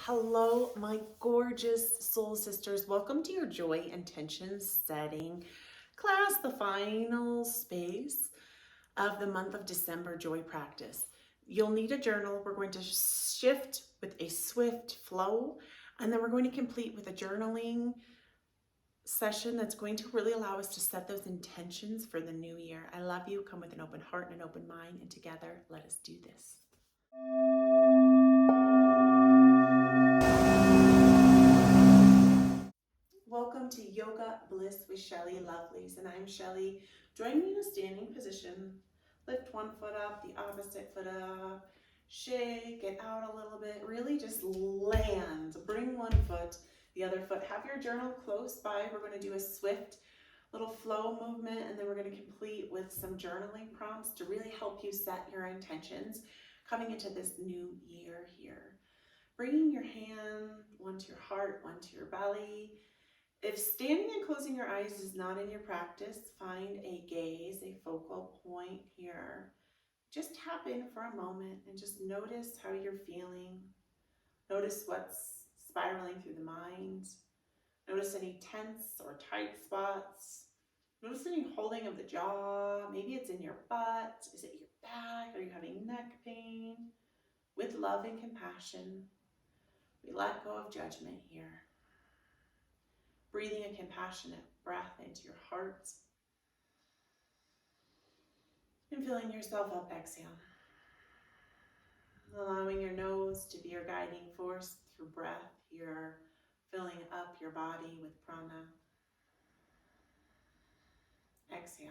Hello, my gorgeous soul sisters. Welcome to your joy intention setting class, the final space of the month of December joy practice. You'll need a journal. We're going to shift with a swift flow, and then we're going to complete with a journaling session that's going to really allow us to set those intentions for the new year. I love you. Come with an open heart and an open mind, and together, let us do this. Welcome to Yoga Bliss with Shelly, Lovelies, and I'm Shelly. Join me in a standing position. Lift one foot up, the opposite foot up. Shake it out a little bit. Really just land. Bring one foot, the other foot. Have your journal close by. We're going to do a swift little flow movement, and then we're going to complete with some journaling prompts to really help you set your intentions coming into this new year here. Bringing your hand, one to your heart, one to your belly. If standing and closing your eyes is not in your practice, find a gaze, a focal point here. Just tap in for a moment and just notice how you're feeling. Notice what's spiraling through the mind. Notice any tense or tight spots. Notice any holding of the jaw. Maybe it's in your butt. Is it your back? Are you having neck pain? With love and compassion, we let go of judgment here. Breathing a compassionate breath into your heart. And filling yourself up, exhale. Allowing your nose to be your guiding force through breath. You're filling up your body with prana. Exhale.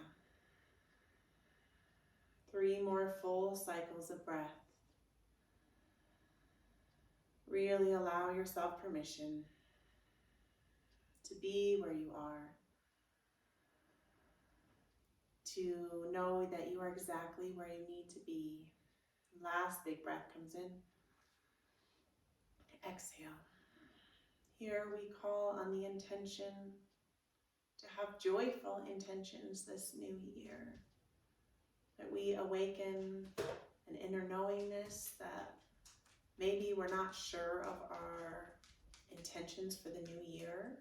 3 more full cycles of breath. Really allow yourself permission to be where you are. To know that you are exactly where you need to be. Last big breath comes in. Exhale. Here we call on the intention to have joyful intentions this new year. That we awaken an inner knowingness that maybe we're not sure of our intentions for the new year.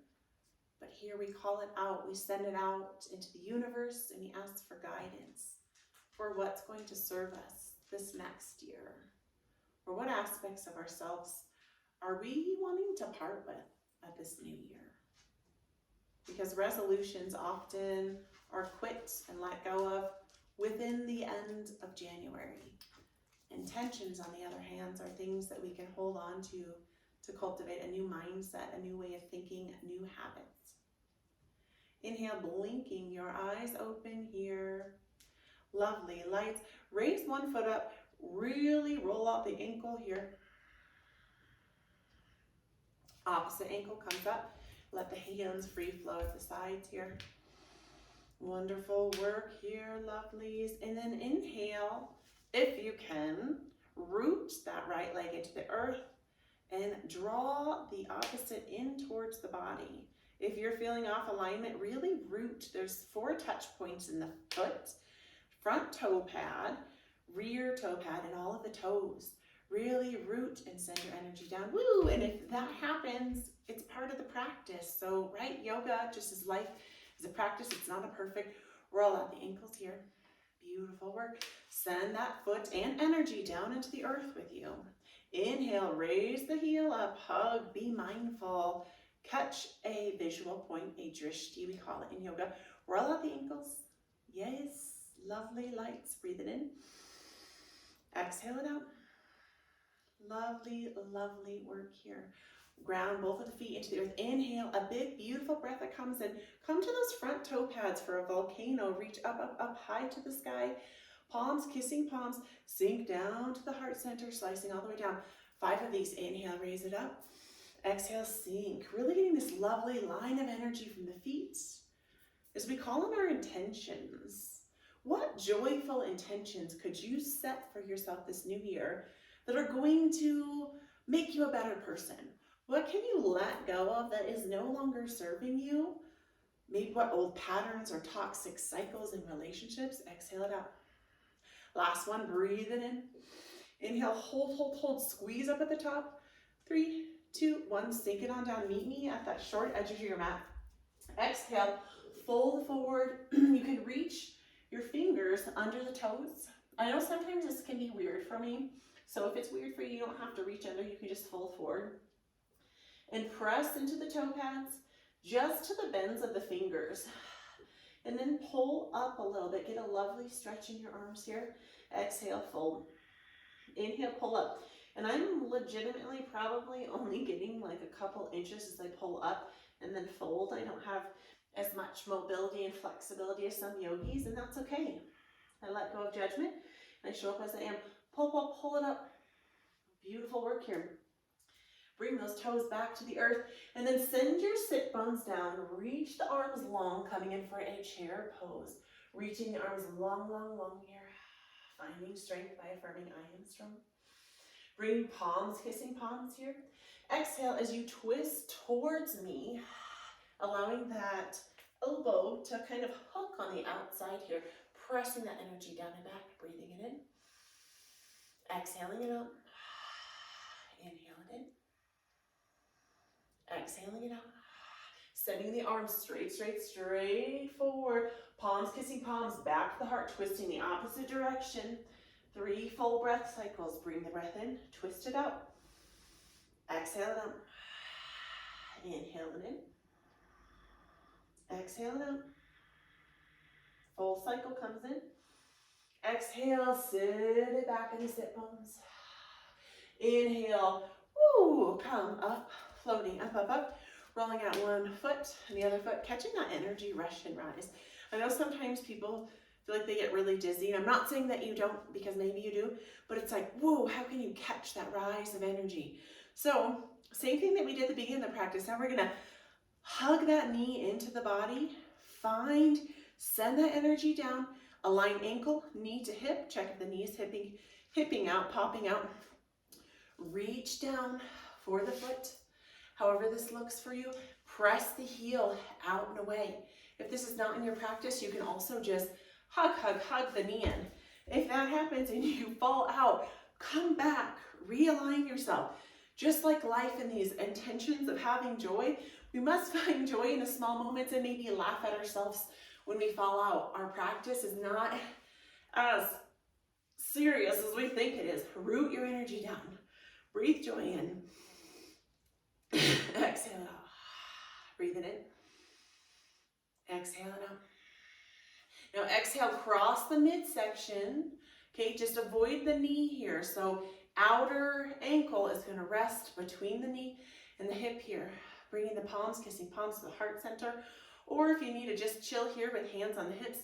But here we call it out, we send it out into the universe, and we ask for guidance for what's going to serve us this next year. Or what aspects of ourselves are we wanting to part with at this new year? Because resolutions often are quit and let go of within the end of January. Intentions, on the other hand, are things that we can hold on to cultivate a new mindset, a new way of thinking, new habits. Inhale, blinking your eyes open here. Lovely, lights. Raise one foot up, really roll out the ankle here. Opposite ankle comes up. Let the hands free flow at the sides here. Wonderful work here, lovelies. And then inhale, if you can, root that right leg into the earth and draw the opposite in towards the body. If you're feeling off alignment, really root. There's 4 touch points in the foot, front toe pad, rear toe pad, and all of the toes. Really root and send your energy down. Woo! And if that happens, it's part of the practice. So, right, yoga, just as life is a practice, it's not a perfect. Roll out the ankles here. Beautiful work. Send that foot and energy down into the earth with you. Inhale, raise the heel up, hug, be mindful. Catch a visual point, a drishti, we call it in yoga. Roll out the ankles. Yes, lovely lights. Breathe it in. Exhale it out. Lovely, lovely work here. Ground both of the feet into the earth. Inhale, a big, beautiful breath that comes in. Come to those front toe pads for a volcano. Reach up, up, up, high to the sky. Palms kissing palms. Sink down to the heart center, slicing all the way down. 5 of these. Inhale, raise it up. Exhale, sink. Really getting this lovely line of energy from the feet. As we call in our intentions, what joyful intentions could you set for yourself this new year that are going to make you a better person? What can you let go of that is no longer serving you? Maybe what old patterns or toxic cycles in relationships? Exhale it out. Last one, breathe it in. Inhale, hold, hold, hold. Squeeze up at the top. 3, 2, 1, sink it on down. Meet me at that short edge of your mat. Exhale, fold forward. You can reach your fingers under the toes. I know sometimes this can be weird for me, so if it's weird for you, you don't have to reach under, you can just fold forward. And press into the toe pads, just to the bends of the fingers. And then pull up a little bit, get a lovely stretch in your arms here. Exhale, fold. Inhale, pull up. And I'm legitimately probably only getting like a couple inches as I pull up and then fold. I don't have as much mobility and flexibility as some yogis, and that's okay. I let go of judgment, and I show up as I am. Pull, pull, pull it up. Beautiful work here. Bring those toes back to the earth, and then send your sit bones down. Reach the arms long, coming in for a chair pose. Reaching the arms long, long, long here. Finding strength by affirming I am strong. Bring palms, kissing palms here. Exhale as you twist towards me, allowing that elbow to kind of hook on the outside here. Pressing that energy down and back, breathing it in. Exhaling it out. Inhale it in. Exhaling it out. Sending the arms straight, straight, straight forward. Palms kissing palms, back to the heart, twisting the opposite direction. 3 full breath cycles. Bring the breath in, twist it out. Exhale it out. Inhale it in. Exhale it out. Full cycle comes in. Exhale, sit it back in the sit bones. Inhale, woo, come up, floating up, up, up. Rolling out one foot and the other foot, catching that energy rush and rise. I know sometimes people feel like they get really dizzy. I'm not saying that you don't, because maybe you do, but it's like, whoa, how can you catch that rise of energy? So, same thing that we did at the beginning of the practice. Now we're gonna hug that knee into the body, send that energy down, align ankle, knee to hip, check if the knee is hipping out, popping out. Reach down for the foot. However this looks for you, press the heel out and away. If this is not in your practice, you can also just hug the knee in. If that happens and you fall out, come back, realign yourself. Just like life in these intentions of having joy, we must find joy in the small moments and maybe laugh at ourselves when we fall out. Our practice is not as serious as we think it is. Root your energy down. Breathe joy in. Exhale it out. Breathe it in. Exhale it out. Now exhale, cross the midsection. Okay, just avoid the knee here. So outer ankle is going to rest between the knee and the hip here. Bringing the palms, kissing palms to the heart center. Or if you need to just chill here with hands on the hips,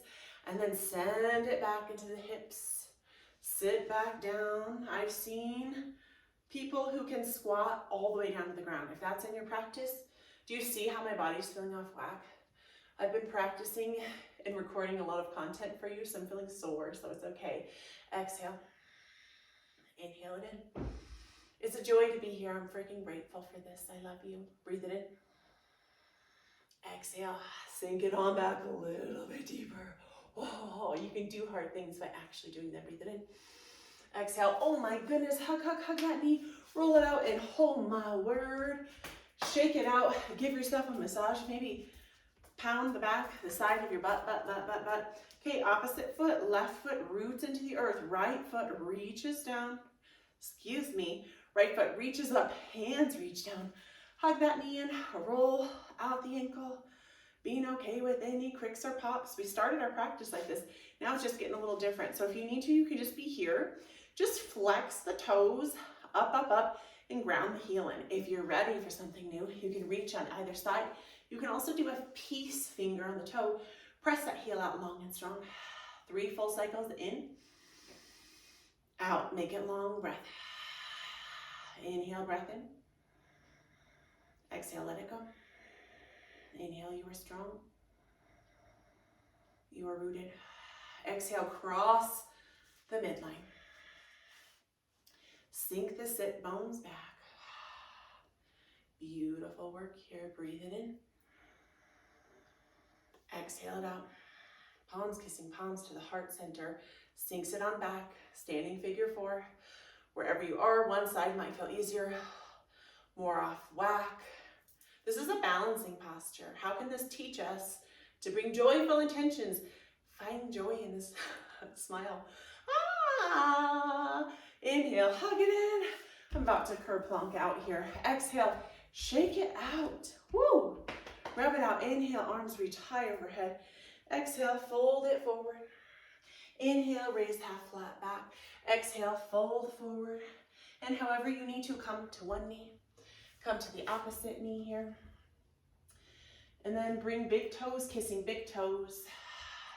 and then send it back into the hips. Sit back down. I've seen people who can squat all the way down to the ground. If that's in your practice, do you see how my body's feeling off whack? I've been practicing and recording a lot of content for you, so I'm feeling sore, so it's okay. Exhale. Inhale it in. It's a joy to be here. I'm freaking grateful for this. I love you. Breathe it in. Exhale. Sink it on back a little bit deeper. Oh, you can do hard things by actually doing that. Breathe it in. Exhale. Oh my goodness. Hug that knee. Roll it out and oh my word. Shake it out. Give yourself a massage. Maybe pound the back, the side of your butt. Okay, opposite foot. Left foot roots into the earth. Right foot reaches down. Excuse me. Right foot reaches up. Hands reach down. Hug that knee in. Roll out the ankle. Being okay with any cricks or pops. We started our practice like this. Now it's just getting a little different. So if you need to, you can just be here. Just flex the toes up, and ground the heel in. If you're ready for something new, you can reach on either side. You can also do a peace finger on the toe. Press that heel out long and strong. 3 full cycles in, out. Make it long breath. Inhale, breath in. Exhale, let it go. Inhale, you are strong. You are rooted. Exhale, cross the midline. Sink the sit bones back. Beautiful work here. Breathe it in. Exhale it out. Palms kissing palms to the heart center. Sinks it on back. Standing figure 4. Wherever you are, one side might feel easier. more off whack. This is a balancing posture. How can this teach us to bring joyful intentions? Find joy in this smile. Ah, inhale, hug it in. I'm about to kerplunk out here. Exhale, shake it out. Woo! Rub it out. Inhale, arms reach high overhead. Exhale, fold it forward. Inhale, raise half flat back. Exhale, fold forward. And however you need to, come to one knee. Come to the opposite knee here. And then bring big toes, kissing big toes.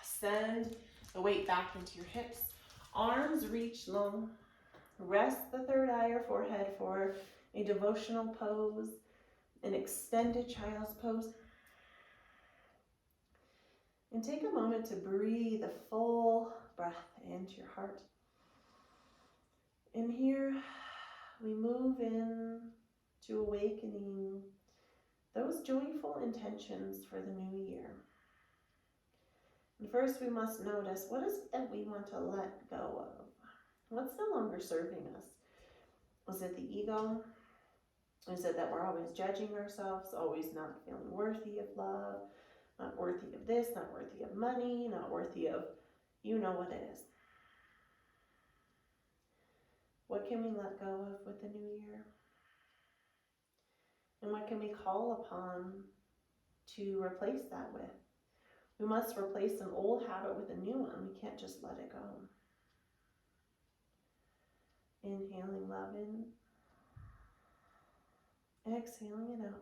Send the weight back into your hips. Arms reach long. Rest the third eye or forehead for a devotional pose, an extended child's pose. And take a moment to breathe a full breath into your heart. And here we move in to awakening those joyful intentions for the new year. And first we must notice, what is it that we want to let go of? What's no longer serving us? Is it the ego? Is it that we're always judging ourselves, always not feeling worthy of love, not worthy of this, not worthy of money, not worthy of, you know what it is. What can we let go of with the new year? And what can we call upon to replace that with? We must replace an old habit with a new one. We can't just let it go. Inhaling love in. Exhaling it out.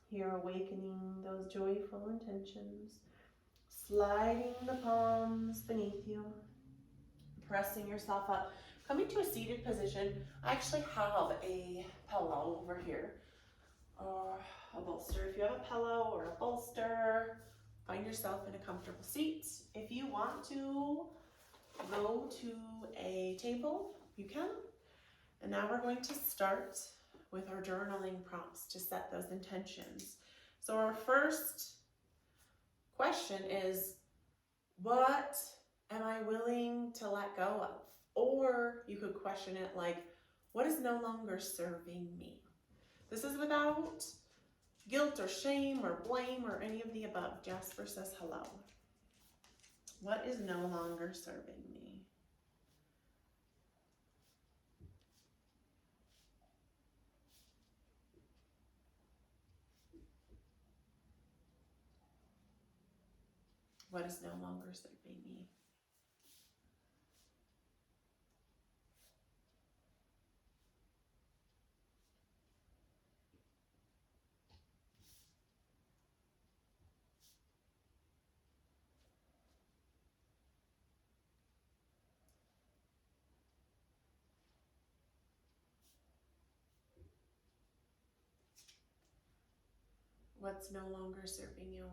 Here, awakening those joyful intentions. Sliding the palms beneath you. Pressing yourself up. Coming to a seated position. I actually have a pillow over here. Or a bolster. If you have a pillow or a bolster, find yourself in a comfortable seat. If you want to go to a table, you can. And now we're going to start with our journaling prompts to set those intentions. So our first question is, what am I willing to let go of? Or you could question it like, what is no longer serving me? This is without guilt or shame or blame or any of the above. Jasper says hello. What is no longer serving me? What is no longer serving me? What's no longer serving you?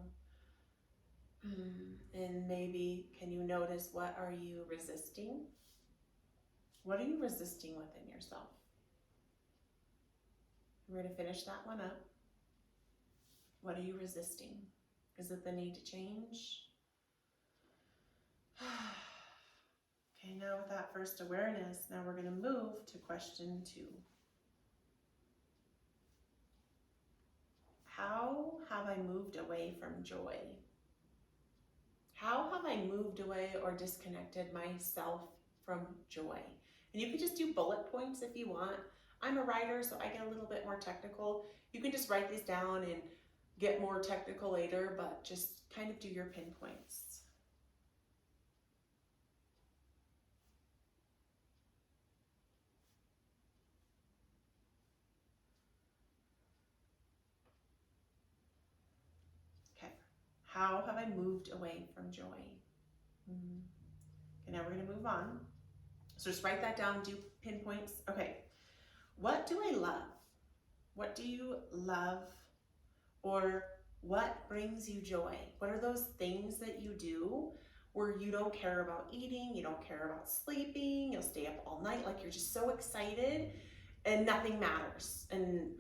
And maybe can you notice, what are you resisting? What are you resisting within yourself? We're going to finish that one up. What are you resisting? Is it the need to change? Okay, now with that first awareness, now we're going to move to question 2. How have I moved away from joy? How have I moved away or disconnected myself from joy? And you can just do bullet points if you want. I'm a writer, so I get a little bit more technical. You can just write these down and get more technical later, but just kind of do your pinpoints. Okay, how have I moved away from joy? Okay, now we're going to move on. So just write that down, do pinpoints. Okay, what do I love? What do you love? Or what brings you joy? What are those things that you do where you don't care about eating, you don't care about sleeping, you'll stay up all night, like you're just so excited and nothing matters. And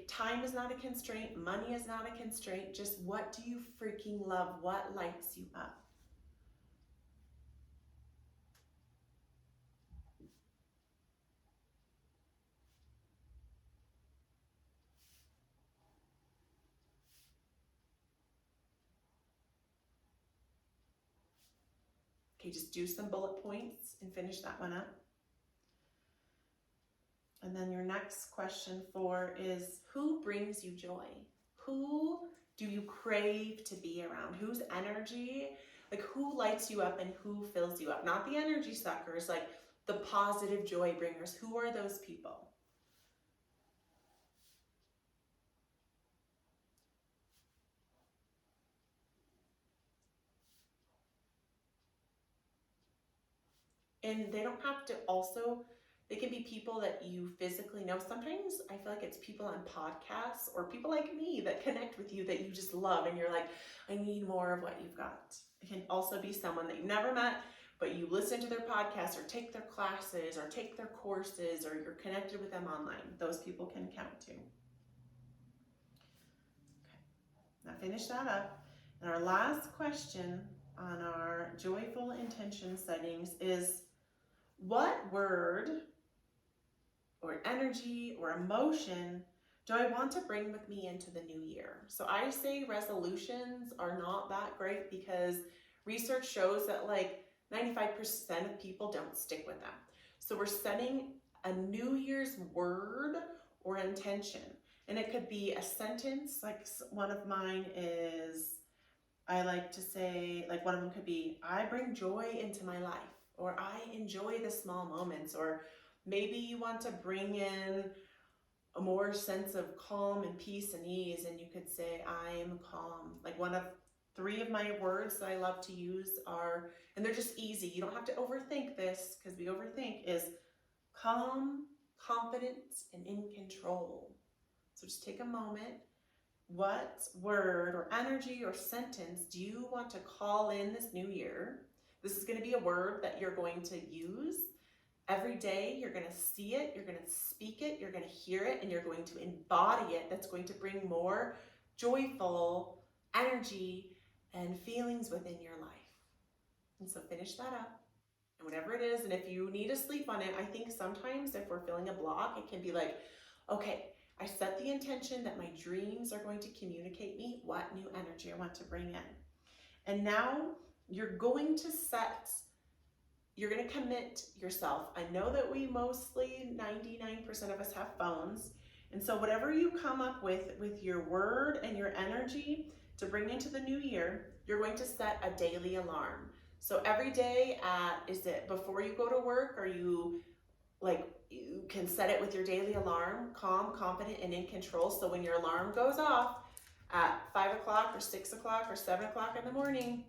time is not a constraint, money is not a constraint, just what do you freaking love? What lights you up? Okay, just do some bullet points and finish that one up. And then your next question 4 is, who brings you joy? Who do you crave to be around? Whose energy, like who lights you up and who fills you up? Not the energy suckers, like the positive joy bringers. Who are those people? And they don't have to also, they can be people that you physically know. Sometimes I feel like it's people on podcasts or people like me that connect with you that you just love and you're like, I need more of what you've got. It can also be someone that you've never met, but you listen to their podcast or take their classes or take their courses or you're connected with them online. Those people can count too. Okay, now finish that up. And our last question on our joyful intention settings is, what word or energy or emotion do I want to bring with me into the new year? So I say resolutions are not that great because research shows that like 95% of people don't stick with them. So we're setting a New Year's word or intention. And it could be a sentence, like one of mine is, I like to say, like one of them could be, I bring joy into my life, or I enjoy the small moments, or maybe you want to bring in a more sense of calm and peace and ease, and you could say, I am calm. Like one of 3 of my words that I love to use are, and they're just easy, you don't have to overthink this because we overthink, is calm, confident, and in control. So just take a moment. What word or energy or sentence do you want to call in this new year? This is going to be a word that you're going to use every day. You're going to see it, you're going to speak it, you're going to hear it, and you're going to embody it. That's going to bring more joyful energy and feelings within your life. And so finish that up. And whatever it is, and if you need to sleep on it, I think sometimes if we're feeling a block, it can be like, okay, I set the intention that my dreams are going to communicate me what new energy I want to bring in. And now you're going to commit yourself. I know that we mostly, 99% of us have phones. And so whatever you come up with your word and your energy to bring into the new year, you're going to set a daily alarm. So every day is it before you go to work, or you can set it with your daily alarm, calm, confident, and in control. So when your alarm goes off at 5 o'clock or 6 o'clock or 7 o'clock in the morning,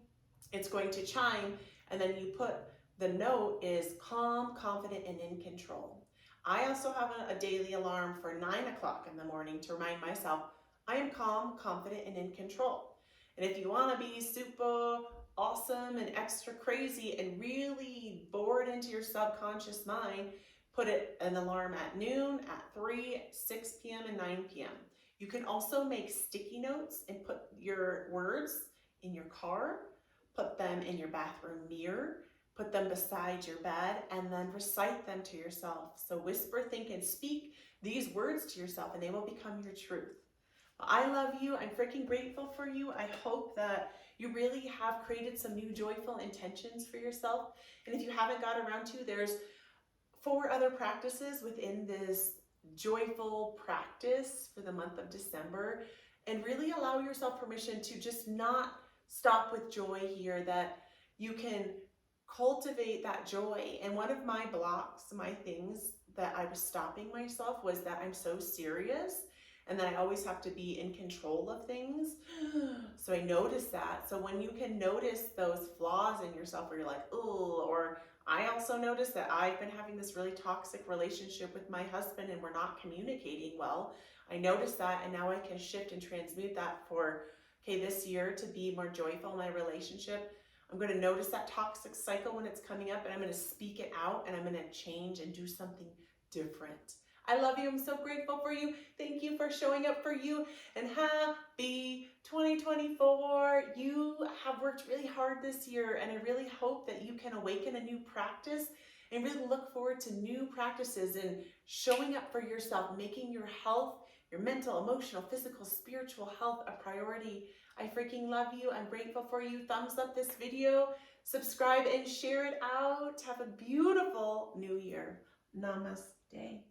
it's going to chime, and then you put the note is calm, confident, and in control. I also have a daily alarm for 9 o'clock in the morning to remind myself I am calm, confident, and in control. And if you want to be super awesome and extra crazy and really bore it into your subconscious mind, put an alarm at noon, at 3, 6 p.m., and 9 p.m. You can also make sticky notes and put your words in your car, put them in your bathroom mirror, put them beside your bed, and then recite them to yourself. So whisper, think, and speak these words to yourself, and they will become your truth. I love you. I'm freaking grateful for you. I hope that you really have created some new joyful intentions for yourself. And if you haven't got around to, there's 4 other practices within this joyful practice for the month of December, and really allow yourself permission to just not stop with joy here, that you can cultivate that joy. And one of my blocks, my things that I was stopping myself, was that I'm so serious and that I always have to be in control of things. So I noticed that. So when you can notice those flaws in yourself where you're like, oh, or I also noticed that I've been having this really toxic relationship with my husband and we're not communicating well. I noticed that, and now I can shift and transmute that for, okay, this year to be more joyful in my relationship. I'm going to notice that toxic cycle when it's coming up, and I'm going to speak it out, and I'm going to change and do something different. I love you. I'm so grateful for you. Thank you for showing up for you, and happy 2024. You have worked really hard this year, and I really hope that you can awaken a new practice and really look forward to new practices and showing up for yourself, making your health, your mental, emotional, physical, spiritual health a priority I freaking love you. I'm grateful for you. Thumbs up this video, subscribe and share it out. Have a beautiful new year. Namaste.